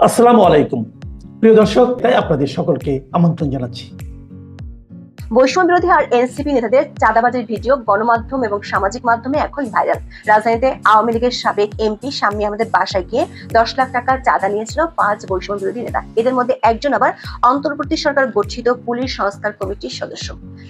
আসসালামু আলাইকুম প্রিয় দর্শক, আপনাদের সকলকে আমন্ত্রণ জানাচ্ছি। বৈষম্য বিরোধী আর এনসিপি নেতাদের চাঁদাবাজির ভিডিও গণমাধ্যম এবং সামাজিক মাধ্যমে এখন ভাইরাল। রাজধানীতে আওয়ামী লীগের সাবেক এমপি শাম্মী আহমেদের বাসায় গিয়ে 10 লাখ টাকার চাঁদা নিয়েছিল 5 বৈষম্য বিরোধী নেতা। এদের মধ্যে একজন আবার অন্তর্বর্তী সরকার গঠিত পুলিশ সংস্কার কমিটির সদস্য।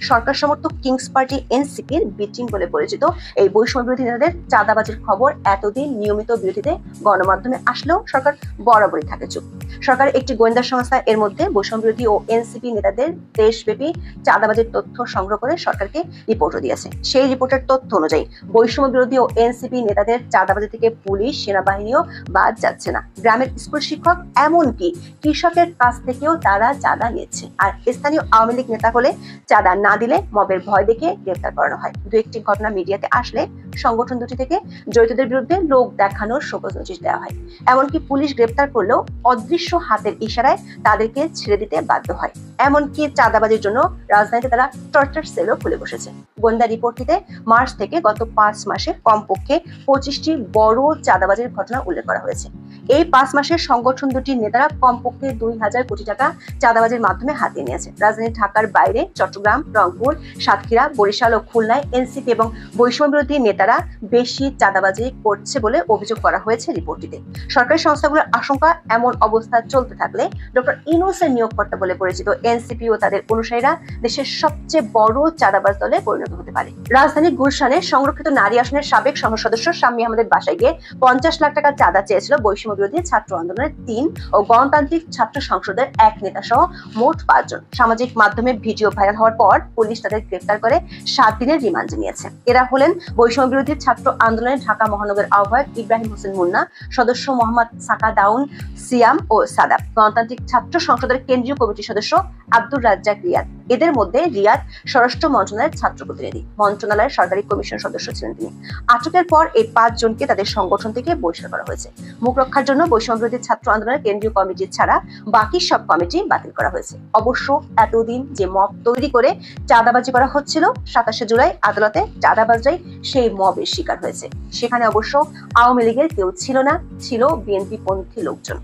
সরকার সমর্থক কিংস পার্টি এনসিপির বিটিং বলে পরিচিত এই বৈষম্য বিরোধী নেতাদের চাঁদাবাজির খবর এতদিন নিয়মিত বিরোধীতে গণমাধ্যমে আসলেও সরকার বরাবরই থাকে চুপ। সরকারের একটি গোয়েন্দা সংস্থা এর মধ্যে বৈষম্য বিরোধী ও এনসিপি নেতাদের দেশব্যাপী চাঁদাবাজির তথ্য সংগ্রহ করে সরকারকে রিপোর্টও দিয়েছে। সেই রিপোর্টের তথ্য অনুযায়ী বৈষম্য বিরোধী ও এনসিপি নেতাদের চাঁদাবাজি থেকে পুলিশ, সেনাবাহিনীও বাদ যাচ্ছে না। গ্রামের স্কুল শিক্ষক, এমনকি কৃষকের কাছ থেকেও তারা চাঁদা নিচ্ছে। আর স্থানীয় আওয়ামী লীগ নেতা হলে চাঁদা না দিলে মবের ভয় দেখে গ্রেফতার করানো হয়। দু একটি ঘটনা মিডিয়াতে আসলে সংগঠন দুটি থেকে জড়িতদের বিরুদ্ধে লোক দেখানোর শোকজ নোটিশ দেওয়া হয়। এমনকি পুলিশ গ্রেফতার করলেও অদৃশ্য হাতের ইশারায় তাদেরকে ছেড়ে দিতে বাধ্য হয়। এমনকি চাঁদাবাজির জন্য রাজধানীতে তারা টর্চার সেলও খুলে বসেছে। গোয়েন্দা রিপোর্টটিতে মার্চ থেকে গত 5 মাসে কমপক্ষে 25টি বড় চাঁদাবাজির ঘটনা উল্লেখ করা হয়েছে। এই 5 মাসের সংগঠন দুটির নেতারা কমপক্ষে 2000 কোটি টাকা চাঁদাবাজির মাধ্যমে হাতিয়ে নিয়েছে। রাজধানী ঢাকার বাইরে চট্টগ্রাম, রংপুর, সাতক্ষীরা, বরিশাল ও খুলনায় এনসিপি এবং বৈষম্য বিরোধী নেতারা বেশি চাঁদাবাজি করছে বলে অভিযোগ করা হয়েছে রিপোর্টটিতে। সরকারি সংস্থাগুলোর আশঙ্কা, এমন অবস্থা চলতে থাকলে ডক্টর ইউনূসের নিয়োগকর্তা বলে পরিচিত এনসিপি ও তাদের অনুসারীরা দেশের সবচেয়ে বড় চাঁদাবাজ দলে পরিণত হতে পারে। রাজধানীর গুলশানে সংরক্ষিত নারী আসনের সাবেক সংসদ সদস্য শাম্মী আহমেদের বাসায় গিয়ে 50 লাখ টাকা চাঁদা চেয়েছিল বৈষম্য বিরোধী ছাত্র আন্দোলনের 3 ও গণতান্ত্রিক ছাত্র সংসদের 1 নেতা সহ মোট 5 জন। সামাজিক মাধ্যমে ভিডিও ভাইরাল হওয়ার পর পুলিশ তাদের গ্রেফতার করে 7 দিনের রিমান্ড নিয়েছে। এরা হলেন বৈষম্য বিরোধী ছাত্র আন্দোলনের ঢাকা মহানগর আহ্বায়ক ইব্রাহিম হোসেন মুন্না, সদস্য মোহাম্মদ সাকা দাউন, সিয়াম ও সাদাব, গণতান্ত্রিক ছাত্র সংসদের কেন্দ্রীয় কমিটির সদস্য আব্দুর রাজ্জাক রিয়াদ। এদের মধ্যে রিয়াদ স্বরাষ্ট্র মন্ত্রণালয়ের ছাত্র প্রতিনিধি, মন্ত্রণালয়ের সরকারি কমিশন সদস্য ছিলেন তিনি। আটকের পর এই 5 জনকে তাদের সংগঠন থেকে বহিষ্কার করা হয়েছে। মুখ রক্ষার জন্য বৈষম্য বিরোধী ছাত্র আন্দোলনের কেন্দ্রীয় কমিটি ছাড়া বাকি সব কমিটি বাতিল করা হয়েছে। অবশ্য এতদিন যে মব তৈরি করে চাঁদাবাজি করা হচ্ছিল, 27 জুলাই আদালতে চাঁদাবাজরাই সেই মবের শিকার হয়েছে। সেখানে অবশ্য আওয়ামী লীগের কেউ ছিল না, ছিল বিএনপি পন্থী লোকজন।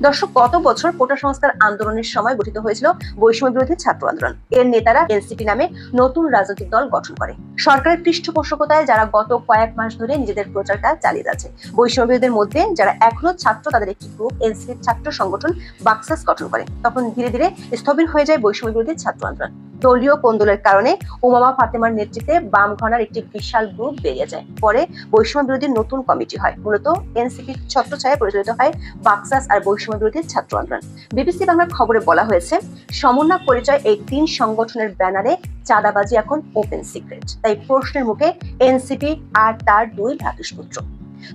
দর্শক, গত বছর কোটা সংস্কার আন্দোলনের সময় গঠিত হয়েছিল বৈষম্য বিরোধী ছাত্র আন্দোলন। এর নেতারা এনসিপি নামে নতুন রাজনৈতিক দল গঠন করে। সরকারের পৃষ্ঠপোষকতায় যারা গত কয়েক মাস ধরে নিজেদের প্রচার কাজ চালিয়ে যাচ্ছে। বৈষম্য বিরোধীদের মধ্যে যারা এখনো ছাত্র, তাদের একটি গ্রুপ এনসিপির ছাত্র সংগঠন বাকসাস গঠন করে। তখন ধীরে ধীরে স্থবির হয়ে যায় বৈষম্য বিরোধী ছাত্র আন্দোলন। দলীয় কোন্দলের কারণে উমামা ফাতেমার নেতৃত্বে বাম ঘনার একটি বিশাল গ্রুপ বেরিয়ে যায়। পরে বৈষম্য বিরোধী নতুন কমিটি হয়, মূলত এনসিপির ছত্রছায়ায় পরিচালিত হয় বাকসাস আর বৈষম্য বিরোধী ছাত্র আন্দোলন। বিবিসি বাংলার খবরে বলা হয়েছে, সমন্বয় পরিচয় এই 3 সংগঠনের ব্যানারে চাঁদাবাজি এখন ওপেন সিক্রেট। তাই প্রশ্নের মুখে এনসিপি আর তার 2 ভ্রাতুষ্পুত্র।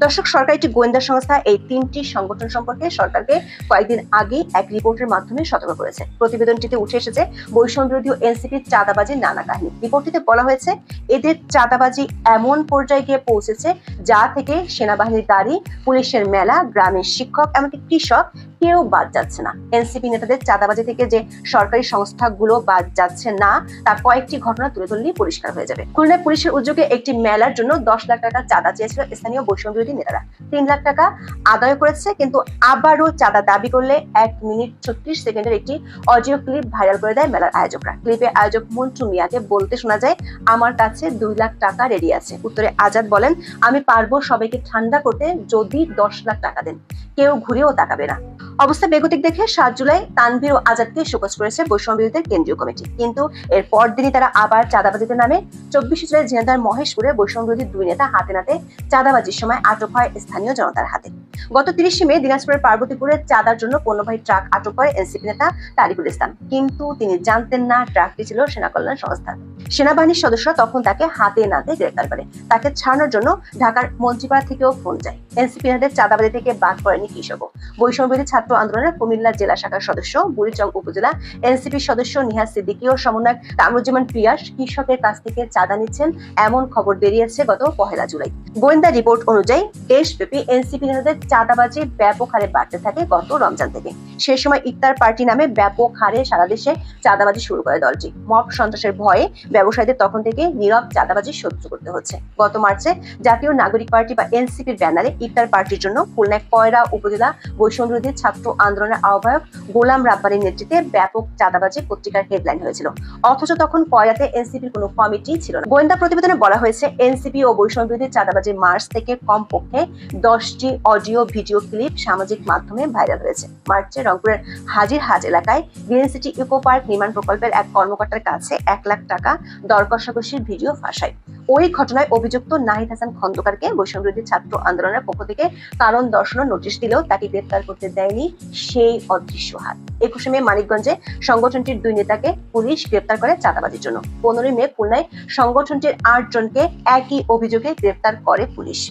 দর্শক, সরকার একটি গোয়েন্দা সংস্থা এই 3টি সংগঠন সম্পর্কে সরকারকে কয়েকদিন আগে এক রিপোর্টের মাধ্যমে সতর্ক করেছে। প্রতিবেদনটিতে উঠে এসেছে বৈষম্য বিরোধী ও এনসিপির চাঁদাবাজির নানা কাহিনী। রিপোর্টটিতে বলা হয়েছে, এদের চাঁদাবাজি এমন পর্যায়ে গিয়ে পৌঁছেছে যা থেকে সেনাবাহিনীর গাড়ি, পুলিশের মেলা, গ্রামের শিক্ষক, এমনকি কৃষক কেউ বাদ যাচ্ছে না। এনসিপি নেতাদের চাঁদাবাজি থেকে যে সরকারি সংস্থাগুলো বাদ যাচ্ছে না, তা কয়েকটি ঘটনা তুলে ধরলেই পরিষ্কার হয়ে যাবে। খুলনায় পুলিশের উদ্যোগে একটি মেলার জন্য 10 লাখ টাকা চাঁদা চেয়েছিল স্থানীয় বৈষম্য বিরোধী নেতারা। 3 লাখ টাকা আদায় করেছে, কিন্তু আবারও চাঁদা দাবি করলে 1 মিনিট 36 সেকেন্ডের একটি অডিও ক্লিপ ভাইরাল করে দেয় মেলার আয়োজকরা। ক্লিপে আয়োজক মন্টু মিয়াকে বলতে শোনা যায়, আমার কাছে 2 লাখ টাকা রেডি আছে। উত্তরে আজাদ বলেন, আমি পারবো সবাইকে ঠান্ডা করতে যদি 10 লাখ টাকা দেন, কেউ ঘুরেও তাকাবে না। অবস্থা বেগতিক দেখে 7 জুলাই তানভীর ও আজাদকে শোকজ করেছে বৈষম্য বিরোধীদের কেন্দ্রীয় কমিটি। কিন্তু এর পরদিনই তারা আবার চাঁদাবাজিতে নামে। 24 জুলাই ঝিনাইদহের মহেশপুরে বৈষম্য বিরোধী 2 নেতা হাতে নাতে চাঁদাবাজির সময় আটক হয় স্থানীয় জনতার হাতে। গত 30 মে দিনাজপুরের পার্বতীপুরে চাঁদার জন্য পণ্যবাহী ট্রাক আটক করে এনসিপি নেতা তারিকুল ইসলাম। কিন্তু তিনি জানতেন না ট্রাকটি ছিল সেনা কল্যাণ সংস্থা। সেনাবাহিনীর সদস্যরা তখন তাকে হাতে নাতে গ্রেফতার করে। তাকে ছাড়ানোর জন্য ঢাকার মন্ত্রীপাড়া থেকেও ফোন যায়। এনসিপি নেতাদের চাঁদাবাজি থেকে বাদ পড়েনি কৃষকও। বৈষম্য বিরোধী ছাত্র আন্দোলনের কুমিল্লা জেলা শাখার সদস্য, বুড়িচং উপজেলা এনসিপির সদস্য নিহাজ সিদ্দিকী ও সমন্বয়ক কামরুজ্জামান পিয়াস কৃষকের কাছ থেকে চাঁদা নিচ্ছেন, এমন খবর বেরিয়েছে গত 1 জুলাই। গোয়েন্দা রিপোর্ট অনুযায়ী দেশব্যাপী এনসিপি নেতাদের চাঁদাবাজি ব্যাপক হারে বাড়তে থাকে গত রমজান থেকে। সে সময় ইফতার পার্টি নামে ব্যাপক হারে সারা দেশে চাঁদাবাজি শুরু করে দলটি। মব সন্ত্রাসের ভয়ে ব্যবসায়ীদের তখন থেকে নীরব চাঁদাবাজি সহ্য করতে হচ্ছে। গত মার্চে জাতীয় নাগরিক পার্টি বা এনসিপির ব্যানারে ইফতার পার্টির জন্য খুলনায় কয়রা উপজেলা বৈষম্যবিরোধী ছাত্র আন্দোলনের আহ্বায়ক গোলাম রাব্বানীর নেতৃত্বে ব্যাপক চাঁদাবাজি পত্রিকার হেডলাইন হয়েছিল। অথচ তখন কয়রাতে এনসিপির কোনো কমিটি ছিল না। গোয়েন্দা প্রতিবেদনে বলা হয়েছে, এনসিপি ও বৈষম্যবিরোধী চাঁদাবাজি মার্চ থেকে কমপক্ষে 10টি অডিও ভিডিও ক্লিপ সামাজিক মাধ্যমে ভাইরাল হয়েছে। মার্চে রংপুরের হাজিরহাট এলাকায় গ্রিন সিটি ইকো পার্ক নির্মাণ প্রকল্পের এক কর্মকর্তার কাছে 1 লাখ টাকা দর কষাকষির ভিডিও ফাঁসায়। ওই ঘটনায় অভিযুক্ত নাহিদ হাসান খন্দকারকে বৈষম্যবিরোধী ছাত্র আন্দোলনের পক্ষ থেকে কারণ দর্শানোর নোটিশ দিলেও তাকে গ্রেফতার করতে দেয়নি সেই অদৃশ্য হাত। 21 মে মানিকগঞ্জে সংগঠনটির 2 নেতাকে পুলিশ গ্রেফতার করে চাঁদাবাজির জন্য। 15 মে খুলনায় সংগঠনটির 8 জনকে একই অভিযোগে গ্রেফতার করে পুলিশ।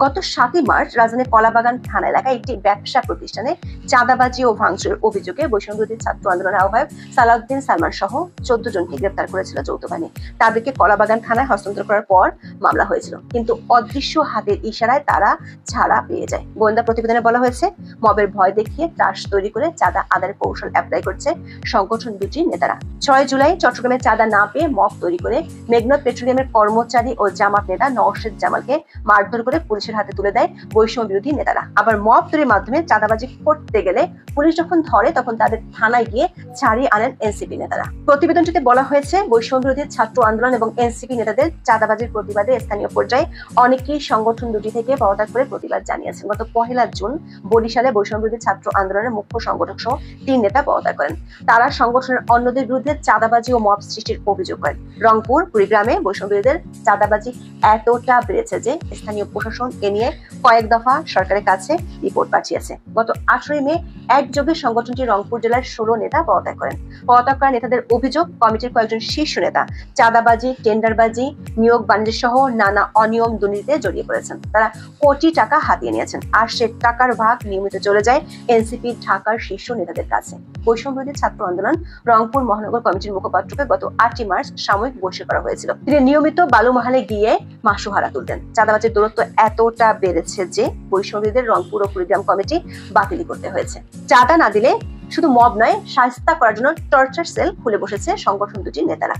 গত 7 মার্চ রাজধানীর কলাবাগান থানা এলাকায় একটি ব্যবসা প্রতিষ্ঠানে চাঁদাবাজি ও ভাঙচুরের অভিযোগে বৈষম্যবিরোধী ছাত্র আন্দোলনের আহ্বায়ক সালাউদ্দিন সালমান সহ 14 জনকে গ্রেফতার করেছিল যৌথ বাহিনী। তাদেরকে কলাবাগান থানায় হস্তান্তর করার পর মামলা হয়েছিল, কিন্তু অদৃশ্য হাতের ইশারায় তারা ছাড়া পেয়ে যায়। গোয়েন্দা প্রতিবেদনে বলা হয়েছে, মবের ভয় দেখিয়ে ত্রাস তৈরি করে চাঁদা আদায়ের কৌশল অ্যাপ্লাই করছে সংগঠন দুটির নেতারা। 6 জুলাই চট্টগ্রামে চাঁদা না পেয়ে মব তৈরি করে মেঘনা পেট্রোলিয়ামের কর্মচারী ও জামাত নেতা নওশেদ জামালকে মারধর করে পুলিশের হাতে তুলে দেয় বৈষম্য বিরোধী নেতারা। আবার মব তৈরির মাধ্যমে চাঁদাবাজি করতে গেলে পুলিশ যখন ধরে তখন তাদের থানায় গিয়ে ছাড়িয়ে আনেন এনসিপি নেতারা। প্রতিবেদনটিতে বলা হয়েছে, বৈষম্য বিরোধী ছাত্র আন্দোলন এবং এনসিপি নেতাদের চাঁদাবাজির প্রতিবাদে স্থানীয় পর্যায়ে অনেকেই সংগঠন দুটি থেকে পদত্যাগ করে প্রতিবাদ জানিয়েছেন। গত 1 জুন বরিশালে বৈষম্য বিরোধী ছাত্র আন্দোলনের মুখ্য সংগঠক সহ 3 নেতা পদত্যাগ করেন। তারা সংগঠনের অন্যদের বিরুদ্ধে চাঁদাবাজি ও মব সৃষ্টির অভিযোগ করেন। রংপুর, কুড়িগ্রামে বৈষম্য বিরোধীদের চাঁদাবাজি এতটা বেড়েছে যে স্থানীয় প্রশাসন এ নিয়ে কয়েক দফা সরকারের কাছে রিপোর্ট পাঠিয়েছে। গত 18 মে একযোগে সংগঠনটি রংপুর জেলার 16 নেতা পদত্যাগ করেন। পদত্যাগ করা নেতাদের অভিযোগ, কমিটির কয়েকজন শীর্ষ নেতা চাঁদাবাজি, টেন্ডারবাজি, নিয়োগ বাণিজ্য সহ নানা অনিয়ম দুর্নীতিতে জড়িয়ে পড়েছেন। তারা কোটি টাকা হাতিয়ে নিয়েছেন, আর সে টাকার ভাগ নিয়মিত চলে যায় এনসিপি ঢাকার শীর্ষ নেতাদের কাছে। বৈষম্যবিরোধী ছাত্র আন্দোলন রংপুর মহানগর কমিটির মুখপাত্রকে গত 8 মার্চ সাময়িক বহিষ্কার করা হয়েছিল। তিনি নিয়মিত বালুমহালে গিয়ে মাসোহারা তুলতেন। চাঁদাবাজির দূরত্ব এতটা বেড়েছে যে বৈষম্যবিরোধীদের রংপুর ও কুড়িগ্রাম কমিটি বাতিল করতে হয়েছে। চাঁদা না দিলে শুধু মব নয়, শায়েস্তা করার জন্য টর্চার সেল খুলে বসেছে সংগঠন দুটির নেতারা।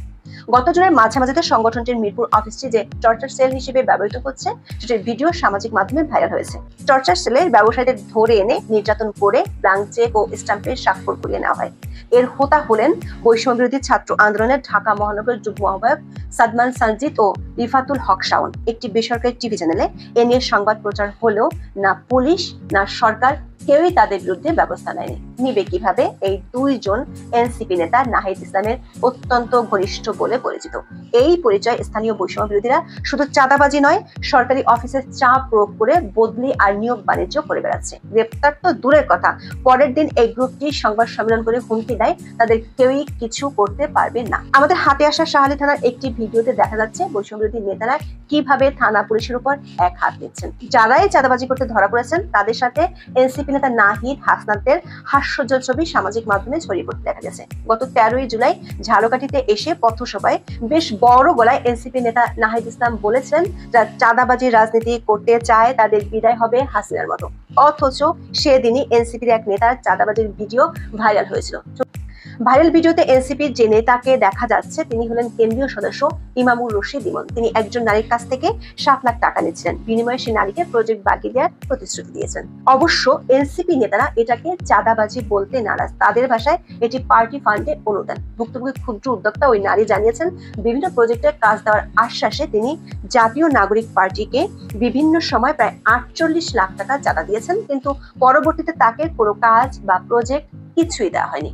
গত জুনের মাঝামাঝিতে সংগঠনটির মিরপুর অফিসটি যে টর্চার সেল হিসেবে ব্যবহৃত হচ্ছে সেটির ভিডিও সামাজিক মাধ্যমে ভাইরাল হয়েছে। টর্চার সেলের ব্যবসায়ীদের ধরে এনে নির্যাতন করে ব্ল্যাঙ্ক চেক ও স্ট্যাম্পের স্বাক্ষর করিয়ে নেওয়া হয়। এর হোতা হলেন বৈষম্য বিরোধী ছাত্র আন্দোলনের ঢাকা মহানগর যুগ্ম আহ্বায়ক সাদমান সানজিদ ও রিফাতুল হক শাওন। একটি বেসরকারি টিভি চ্যানেলে এ নিয়ে সংবাদ প্রচার হলেও না পুলিশ না সরকার কেউই তাদের বিরুদ্ধে ব্যবস্থা নেয়নি। নিবে কিভাবে? এই 2 জন এনসিপি নেতা নাহিদ ইসলামের অত্যন্ত ঘনিষ্ঠ বলে পরিচিত। এই পরিচয় স্থানীয় বৈষম্য বিরোধীরা শুধু চাঁদাবাজি নয়, সরকারি অফিসে চাপ প্রয়োগ করে বদলি আর নিয়োগ বাণিজ্য করে বেড়াচ্ছে। গ্রেপ্তার তো দূরের কথা, পরের দিন এই গ্রুপটি সংবাদ সম্মেলন করে হুমকি দেয় তাদের কেউই কিছু করতে পারবে না। আমাদের হাতে আসা শাহালি থানার একটি ভিডিওতে দেখা যাচ্ছে বৈষম্য বিরোধী নেতারা কিভাবে থানা পুলিশের উপর এক হাত দিচ্ছেন। যারাই চাঁদাবাজি করতে ধরা পড়েছেন তাদের সাথে এনসিপি নেতা নাহিদ হাসনাতের হাস্যজ্জ্বল ছবি সামাজিক মাধ্যমে ছড়িয়ে পড়তে দেখা গেছে। গত 13 জুলাই ঝালকাঠিতে এসে পথসভায় বেশ বড় গলায় এনসিপি নেতা নাহিদ ইসলাম বলেছেন, যারা চাঁদাবাজির রাজনীতি করতে চায় তাদের বিদায় হবে হাসিনার মতো। অথচ সেদিনই এনসিপির এক নেতার চাঁদাবাজির ভিডিও ভাইরাল হয়েছিল। ভাইরাল ভিডিওতে এনসিপির যে নেতাকে দেখা যাচ্ছে তিনি হলেন কেন্দ্রীয় সদস্য ইমামুর রশিদ ইমন। তিনি একজন নারীর কাছ থেকে 7 লাখ টাকা নিচ্ছিলেন, বিনিময়ে সেই নারীকে প্রজেক্ট বাগিয়ে দেওয়ার প্রতিশ্রুতি দিয়েছেন। অবশ্য এনসিপি নেতারা এটাকে চাঁদাবাজি বলতে নারাজ। তাদের ভাষায় এটি পার্টি ফান্ডে অনুদান। ভুক্তভোগী ক্ষুদ্র উদ্যোক্তা ওই নারী জানিয়েছেন, বিভিন্ন প্রজেক্টের কাজ দেওয়ার আশ্বাসে তিনি জাতীয় নাগরিক পার্টিকে বিভিন্ন সময় প্রায় 48 লাখ টাকা চাঁদা দিয়েছেন, কিন্তু পরবর্তীতে তাকে কোনো কাজ বা প্রজেক্ট কিছুই দেওয়া হয়নি।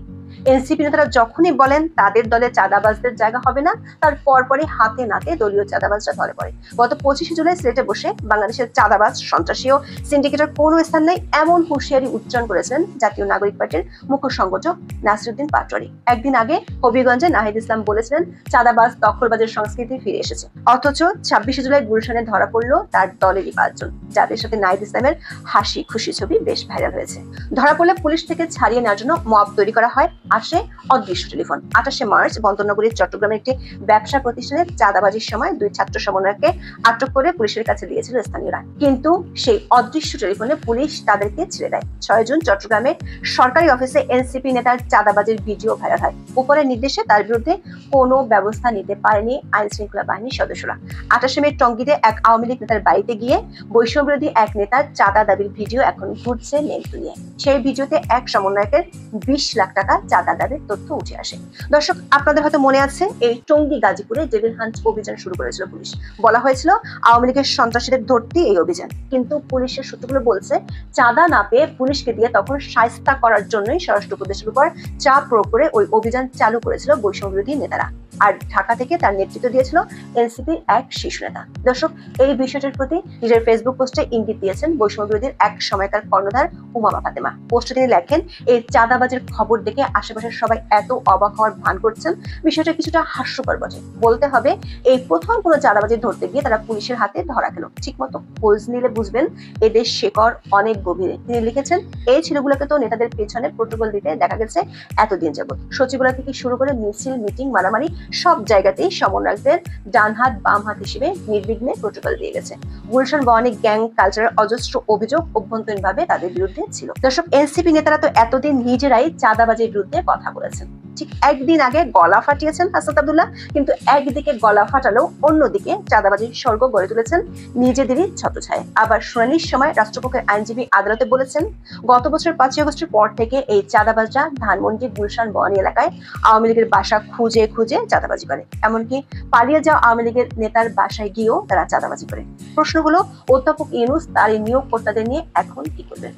এনসিপি নেতারা যখনই বলেন তাদের দলে চাঁদাবাজদের জায়গা হবে না, তার পরপরই হাতে নাতে দলীয় চাঁদাবাজরা ধরে পড়ে। গত 25 জুলাই সিলেটে বসে বাংলাদেশের চাঁদাবাজ, সন্ত্রাসী ও সিন্ডিকেটের কোনো স্থান নেই এমন হুঁশিয়ারি উচ্চারণ করেছেন জাতীয় নাগরিক পার্টির মুখ্য সংগঠক নাসিরউদ্দিন পাটোয়ারি। একদিন আগে হবিগঞ্জে নাহিদ ইসলাম বলেছিলেন চাঁদাবাজ, দখলবাজের সংস্কৃতি ফিরে এসেছে। অথচ 26 জুলাই গুলশানে ধরা পড়লো তার দলেরই 5 জন, যাদের সাথে নাহিদ ইসলামের হাসি খুশি ছবি বেশ ভাইরাল হয়েছে। ধরা পড়লে পুলিশ থেকে ছাড়িয়ে নেওয়ার জন্য মব তৈরি করা হয় আসে অদৃশ্য টেলিফোন। 28 মার্চ বন্দরনগরীর চট্টগ্রামের একটি ব্যবসা প্রতিষ্ঠানে চাঁদাবাজির সময় 2 ছাত্র সমন্বয়ককে আটক করে পুলিশের কাছে দিয়েছিল স্থানীয়রা, কিন্তু সেই অদৃশ্য টেলিফোনে পুলিশ তাদেরকে ছেড়ে দেয়। 6 জুন চট্টগ্রামে সরকারি অফিসে এনসিপি নেতার চাঁদাবাজির ভিডিও ভাইরাল হয়। উপরের নির্দেশে তার বিরুদ্ধে কোনো ব্যবস্থা নিতে পারেনি আইন শৃঙ্খলা বাহিনীর সদস্যরা। 28 মে টঙ্গীতে এক আওয়ামী লীগ নেতার বাড়িতে গিয়ে বৈষম্যবিরোধী এক নেতার চাঁদা দাবির ভিডিও এখন ঘুরছে নেট দুনিয়ে। সেই ভিডিওতে এক সমন্বয়কের 20 লাখ টাকা চাঁদা দাবির তথ্য উঠে আসে। দর্শক, আপনাদের হয়তো মনে আছে এই টঙ্গী গাজীপুরে ডেভিল হান্ট অভিযান শুরু করেছিল পুলিশ। বলা হয়েছিল আওয়ামী লীগের সন্ত্রাসীদের ধরতে এই অভিযান, কিন্তু পুলিশের সূত্রগুলো বলছে চাঁদা না পেয়ে পুলিশকে দিয়ে তখন শায়েস্তা করার জন্যই স্বরাষ্ট্র উপদেষ্টার উপর চাপ প্রয়োগ করে ওই অভিযান চালু করেছিল বৈষম্যবিরোধী নেতারা। আর ঢাকা থেকে তার নেতৃত্ব দিয়েছিল এনসিপির এক শীর্ষ নেতা। দর্শক, এই বিষয়টির প্রতি নিজের ফেসবুক পোস্টে ইঙ্গিত দিয়েছেন বৈষম্যবিরোধীর এক সময়কার কর্ণধার উমামা ফাতেমা। পোস্টে তিনি লেখেন, এই চাঁদাবাজির খবর দেখে আশেপাশের সবাই এত অবাক হওয়ার ভান করছেন, বিষয়টা কিছুটা হাস্যকর বটে। বলতে হবে এই প্রথম কোনো চাঁদাবাজি ধরতে গিয়ে তারা পুলিশের হাতে ধরা খেল। ঠিক মতো খোঁজ নিলে বুঝবেন এদের শেকড় অনেক গভীরে। তিনি লিখেছেন, এই ছেলেগুলোকে তো নেতাদের পেছনে প্রোটোকল দিতে দেখা গেছে এতদিন যাবত। সচিবালয় থেকে শুরু করে মিছিল, মিটিং, মারামারি সব জায়গাতেই সমন্বয়কদের ডান হাত বাম হাত হিসেবে নির্বিঘ্নে প্রোটোকল দিয়ে গেছে। গুলশান বওয়ানি গ্যাং কালচারের অজস্র অভিযোগ অভ্যন্তরীণভাবে তাদের বিরুদ্ধে ছিল। দর্শক, এনসিপি নেতারা তো এতদিন নিজেরাই চাঁদাবাজির বিরুদ্ধে কথা বলেছেন। ঠিক একদিন আগে গলা ফাটিয়েছেন হাসনাত আব্দুল্লাহ, কিন্তু একদিকে গলা ফাটালেও অন্যদিকে চাঁদাবাজির স্বর্গ গড়ে তুলেছেন নিজেদেরই ছত্রছায়ায়। আবার শুনানির সময় রাষ্ট্রপক্ষের আইনজীবী আদালতে বলেছেন, গত বছর 5 আগস্টের পর থেকে এই চাঁদাবাজরা ধানমন্ডি, গুলশান, বওয়ানি এলাকায় আওয়ামী লীগের বাসা খুঁজে খুঁজে চাঁদাবাজি করে। এমনকি পালিয়ে যাওয়া আওয়ামী লীগের নেতার বাসায় গিয়েও তারা চাঁদাবাজি করে। প্রশ্ন হলো, অধ্যাপক ইউনূস তার এই নিয়োগকর্তাদের নিয়ে এখন কি করবেন?